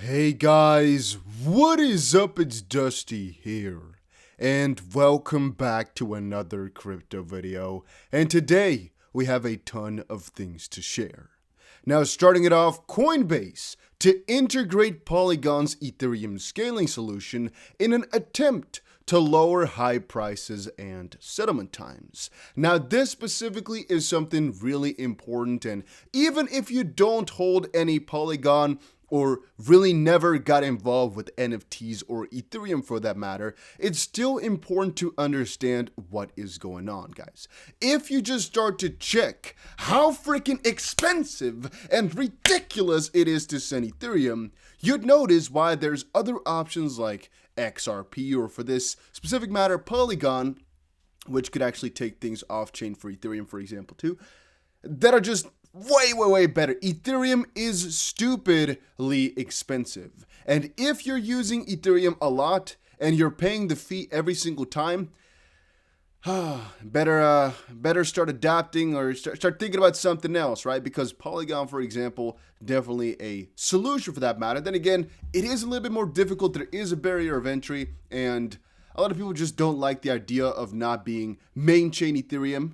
Hey guys, what is up? It's Dusty here, and welcome back to another crypto video. And today we have a ton of things to share. Now, starting it off, Coinbase to integrate Polygon's Ethereum scaling solution in an attempt to lower high prices and settlement times. Now, this specifically is something really important, and even if you don't hold any Polygon or really never got involved with NFTs or Ethereum for that matter, it's still important to understand what is going on, guys. If you just start to check how freaking expensive and ridiculous it is to send Ethereum, you'd notice why there's other options like XRP, or for this specific matter, Polygon, which could actually take things off-chain for Ethereum, for example, too, that are just way better. Ethereum is stupidly expensive. And if you're using Ethereum a lot and you're paying the fee every single time, better start adapting or start thinking about something else, right? Because Polygon, for example, definitely a solution for that matter. Then again, it is a little bit more difficult. There is a barrier of entry, and a lot of people just don't like the idea of not being main chain Ethereum.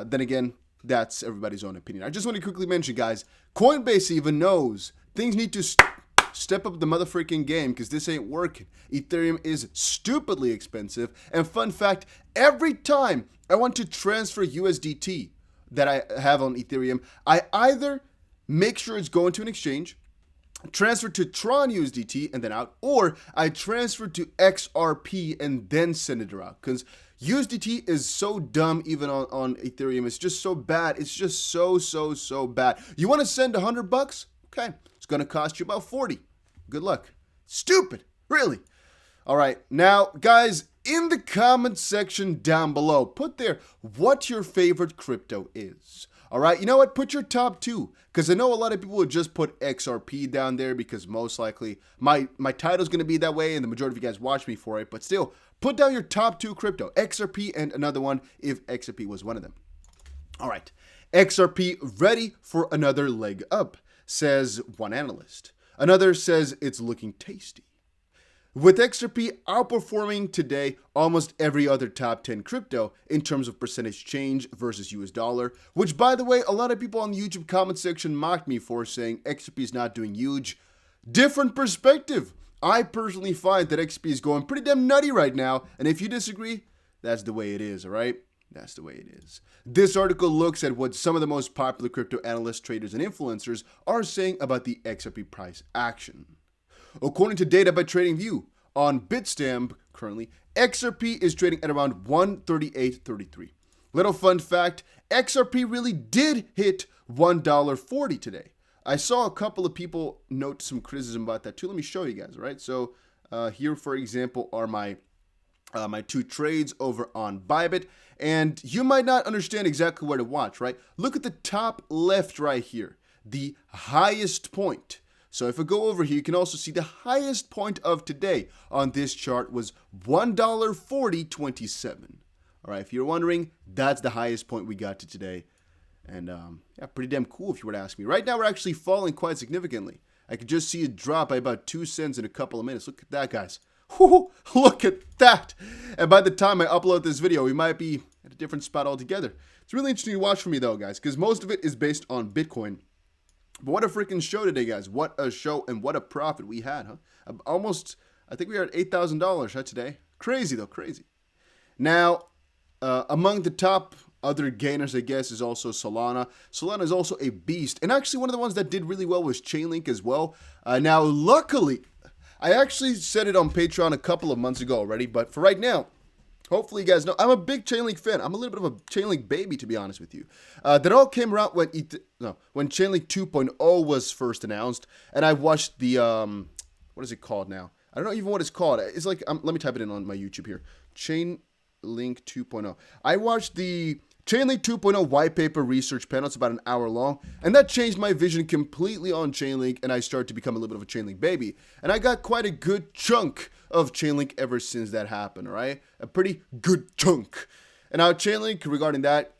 Then again, that's everybody's own opinion. I just want to quickly mention, guys, Coinbase even knows things need to step up the motherfucking game because this ain't working. Ethereum is stupidly expensive. And fun fact, every time I want to transfer USDT that I have on Ethereum, I either make sure it's going to an exchange, transfer to Tron USDT and then out, or I transfer to XRP and then send it around. Because USDT is so dumb even on Ethereum. It's just so bad. It's just so bad. You want to send $100? Okay, it's going to cost you about 40. Good luck. Stupid, really. All right, now, guys, in the comment section down below, put there what your favorite crypto is. All right, you know what? Put your top two, because I know a lot of people would just put XRP down there because most likely my title's going to be that way and the majority of you guys watch me for it. But still, put down your top two crypto, XRP and another one if XRP was one of them. All right, XRP ready for another leg up, says one analyst. Another says it's looking tasty. With XRP outperforming today almost every other top 10 crypto in terms of percentage change versus US dollar, which by the way, a lot of people on the YouTube comment section mocked me for saying XRP is not doing huge. Different perspective. I personally find that XRP is going pretty damn nutty right now, and if you disagree, that's the way it is, all right? That's the way it is. This article looks at what some of the most popular crypto analysts, traders, and influencers are saying about the XRP price action. According to data by TradingView, on Bitstamp currently, XRP is trading at around 138.33. Little fun fact, XRP really did hit $1.40 today. I saw a couple of people note some criticism about that too. Let me show you guys, right? So here, for example, are my two trades over on Bybit, and you might not understand exactly where to watch, right? Look at the top left right here, the highest point. So if I go over here, you can also see the highest point of today on this chart was $1.4027. All right, if you're wondering, that's the highest point we got to today. And yeah, pretty damn cool if you were to ask me. Right now, we're actually falling quite significantly. I could just see it drop by about 2 cents in a couple of minutes. Look at that, guys. Whew, look at that. And by the time I upload this video, we might be at a different spot altogether. It's really interesting to watch for me, though, guys, because most of it is based on Bitcoin. But what a freaking show today, guys. What a show and what a profit we had, huh? Almost, I think we are at $8,000 today. Crazy, though, crazy. Now, among the top other gainers, I guess, is also Solana. Solana is also a beast. And actually, one of the ones that did really well was Chainlink as well. Now, luckily, I actually said it on Patreon a couple of months ago already. But for right now, hopefully you guys know, I'm a big Chainlink fan. I'm a little bit of a Chainlink baby, to be honest with you. That all came around when Chainlink 2.0 was first announced. And I watched the, what is it called now? I don't know even what it's called. It's like, let me type it in on my YouTube here. Chainlink 2.0. I watched the Chainlink 2.0 white paper research panel. It's about an hour long, and that changed my vision completely on Chainlink, and I started to become a little bit of a Chainlink baby. And I got quite a good chunk of Chainlink ever since that happened, all right? A pretty good chunk. And now Chainlink, regarding that,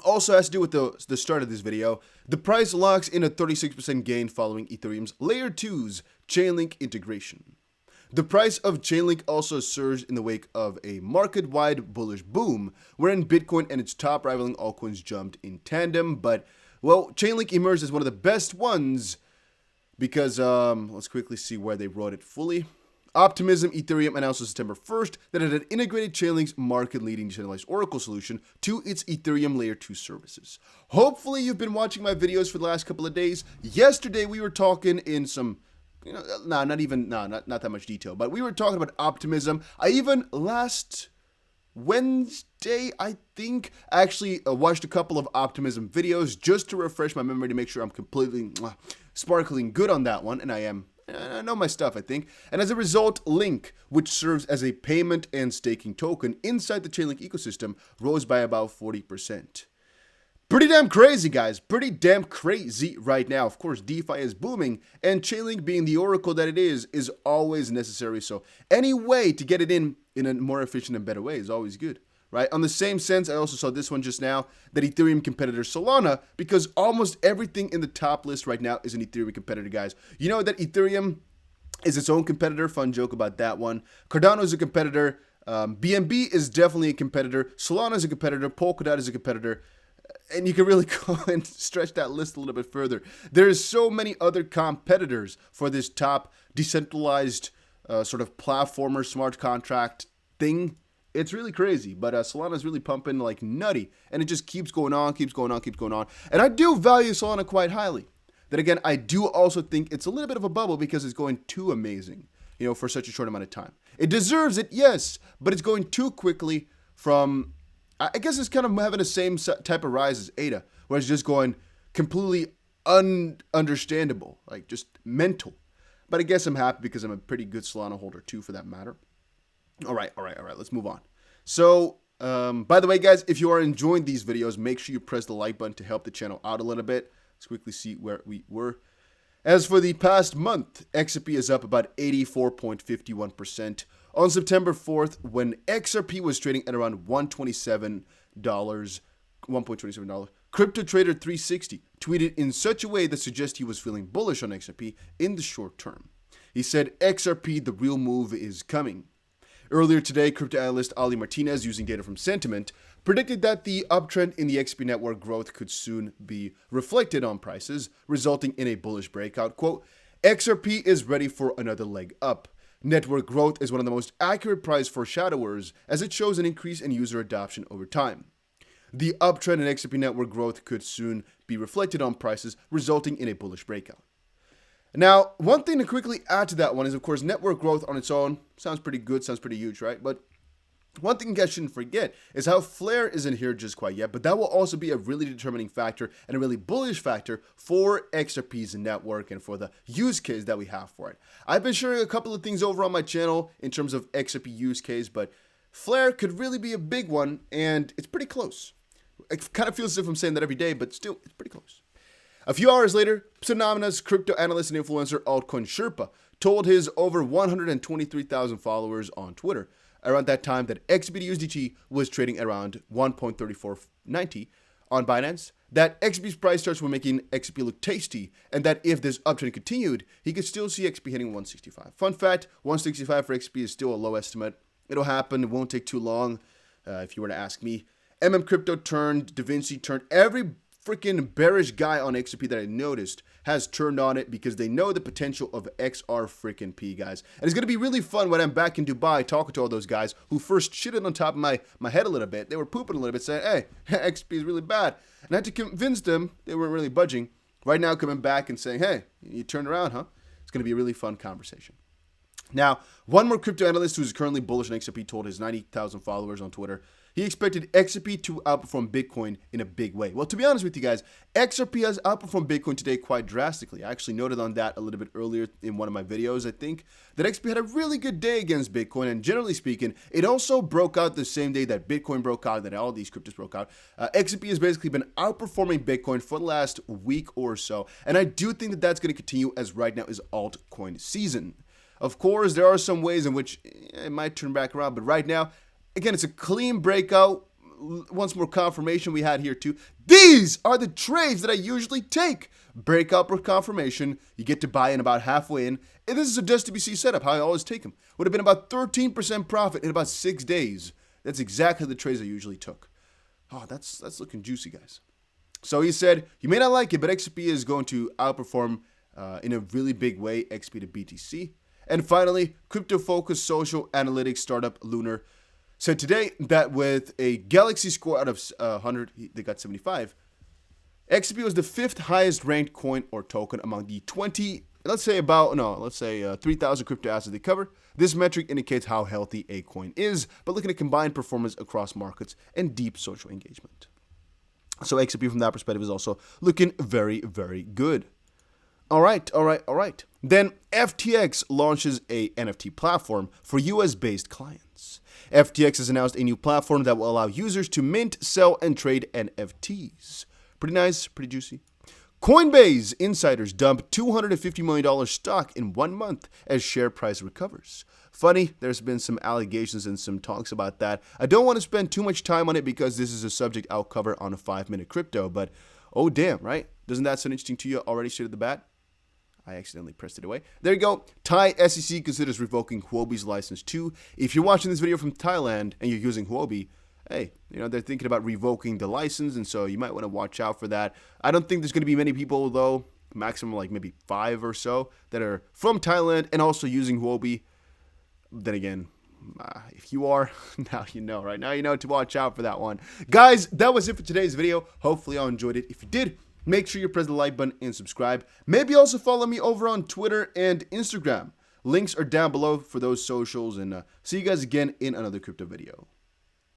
Also has to do with the start of this video. The price locks in a 36% gain following Ethereum's Layer 2's Chainlink integration. The price of Chainlink also surged in the wake of a market-wide bullish boom, wherein Bitcoin and its top rivaling altcoins jumped in tandem. But, well, Chainlink emerged as one of the best ones because, let's quickly see where they wrote it fully. Optimism Ethereum announced on September 1st that it had integrated Chainlink's market-leading decentralized Oracle solution to its Ethereum Layer 2 services. Hopefully you've been watching my videos for the last couple of days. Yesterday we were talking in some, not that much detail, but we were talking about optimism. I even last Wednesday, I think, actually watched a couple of optimism videos just to refresh my memory to make sure I'm completely sparkling good on that one, and I know my stuff, I think. And as a result, Link, which serves as a payment and staking token inside the Chainlink ecosystem, rose by about 40%. Pretty damn crazy, guys. Pretty damn crazy right now. Of course, DeFi is booming, and Chainlink, being the oracle that it is always necessary. So any way to get it in a more efficient and better way is always good, right? On the same sense, I also saw this one just now, that Ethereum competitor Solana, because almost everything in the top list right now is an Ethereum competitor, guys. You know that Ethereum is its own competitor. Fun joke about that one. Cardano is a competitor. BNB is definitely a competitor. Solana is a competitor. Polkadot is a competitor. And you can really go and stretch that list a little bit further. There's so many other competitors for this top decentralized sort of platformer smart contract thing. It's really crazy, but Solana's really pumping like nutty, and it just keeps going on, keeps going on, keeps going on. And I do value Solana quite highly. Then again, I do also think it's a little bit of a bubble because it's going too amazing, for such a short amount of time. It deserves it, yes, but it's going too quickly from, I guess it's kind of having the same type of rise as ADA, where it's just going completely ununderstandable, like just mental. But I guess I'm happy because I'm a pretty good Solana holder too, for that matter. All right, let's move on. So, by the way, guys, if you are enjoying these videos, make sure you press the like button to help the channel out a little bit. Let's quickly see where we were. As for the past month, XRP is up about 84.51%. On September 4th, when XRP was trading at around $1.27, Crypto Trader 360 tweeted in such a way that suggests he was feeling bullish on XRP in the short term. He said, "XRP, the real move is coming." Earlier today, crypto analyst Ali Martinez, using data from Sentiment, predicted that the uptrend in the XRP network growth could soon be reflected on prices, resulting in a bullish breakout. Quote, "XRP is ready for another leg up. Network growth is one of the most accurate price foreshadowers, as it shows an increase in user adoption over time. The uptrend in XRP network growth could soon be reflected on prices, resulting in a bullish breakout." Now, one thing to quickly add to that one is, of course, network growth on its own sounds pretty good, sounds pretty huge, right? But one thing you guys shouldn't forget is how Flare isn't here just quite yet, but that will also be a really determining factor and a really bullish factor for XRP's network and for the use case that we have for it. I've been sharing a couple of things over on my channel in terms of XRP use case, but Flare could really be a big one, and it's pretty close. It kind of feels as if I'm saying that every day, but still, it's pretty close. A few hours later, Pseudonymous crypto analyst and influencer Altcoin Sherpa told his over 123,000 followers on Twitter around that time that XRP to USDT was trading around 1.3490 on Binance, that XRP's price starts were making XRP look tasty, and that if this uptrend continued, he could still see XRP hitting 165. Fun fact, 165 for XRP is still a low estimate. It'll happen. It won't take too long, if you were to ask me. Crypto turned, Da Vinci turned, every freaking bearish guy on XRP that I noticed has turned on it because they know the potential of XR freaking P, guys. And it's going to be really fun when I'm back in Dubai talking to all those guys who first shitted on top of my head a little bit. They were pooping a little bit, saying, hey, XRP is really bad. And I had to convince them they weren't really budging. Right now, coming back and saying, hey, you turned around, huh? It's going to be a really fun conversation. Now, one more crypto analyst who's currently bullish on XRP told his 90,000 followers on Twitter he expected XRP to outperform Bitcoin in a big way. Well, to be honest with you guys, XRP has outperformed Bitcoin today quite drastically. I actually noted on that a little bit earlier in one of my videos, I think, that XRP had a really good day against Bitcoin, and generally speaking, it also broke out the same day that Bitcoin broke out, that all these cryptos broke out. XRP has basically been outperforming Bitcoin for the last week or so, and I do think that that's going to continue, as right now is altcoin season. Of course, there are some ways in which it might turn back around, but right now, again, it's a clean breakout, once more confirmation we had here too. These are the trades that I usually take. Breakout or confirmation, you get to buy in about halfway in. And this is a WBC setup, how I always take them. Would have been about 13% profit in about 6 days. That's exactly the trades I usually took. Oh, that's looking juicy, guys. So he said, you may not like it, but XRP is going to outperform in a really big way XP to BTC. And finally, crypto-focused social analytics startup Lunar said today that with a Galaxy score out of 100, they got 75. XRP was the 5th highest ranked coin or token among the 3,000 crypto assets they cover. This metric indicates how healthy a coin is, but looking at combined performance across markets and deep social engagement. So XRP from that perspective is also looking very, very good. All right. Then FTX launches a NFT platform for US-based clients. FTX has announced a new platform that will allow users to mint, sell, and trade NFTs. Pretty nice, pretty juicy. Coinbase insiders dump $250 million stock in 1 month as share price recovers. Funny, there's been some allegations and some talks about that. I don't want to spend too much time on it because this is a subject I'll cover on a 5-minute crypto, but oh damn, right? Doesn't that sound interesting to you already straight at the bat? I accidentally pressed it away. There you go. Thai SEC considers revoking Huobi's license too. If you're watching this video from Thailand and you're using Huobi, hey, they're thinking about revoking the license, and so you might want to watch out for that. I don't think there's going to be many people, though, maximum like maybe 5 or so, that are from Thailand and also using Huobi. Then again, if you are, now you know, right? Now you know to watch out for that one. Guys, that was it for today's video. Hopefully y'all enjoyed it. If you did, make sure you press the like button and subscribe. Maybe also follow me over on Twitter and Instagram. Links are down below for those socials, and see you guys again in another crypto video.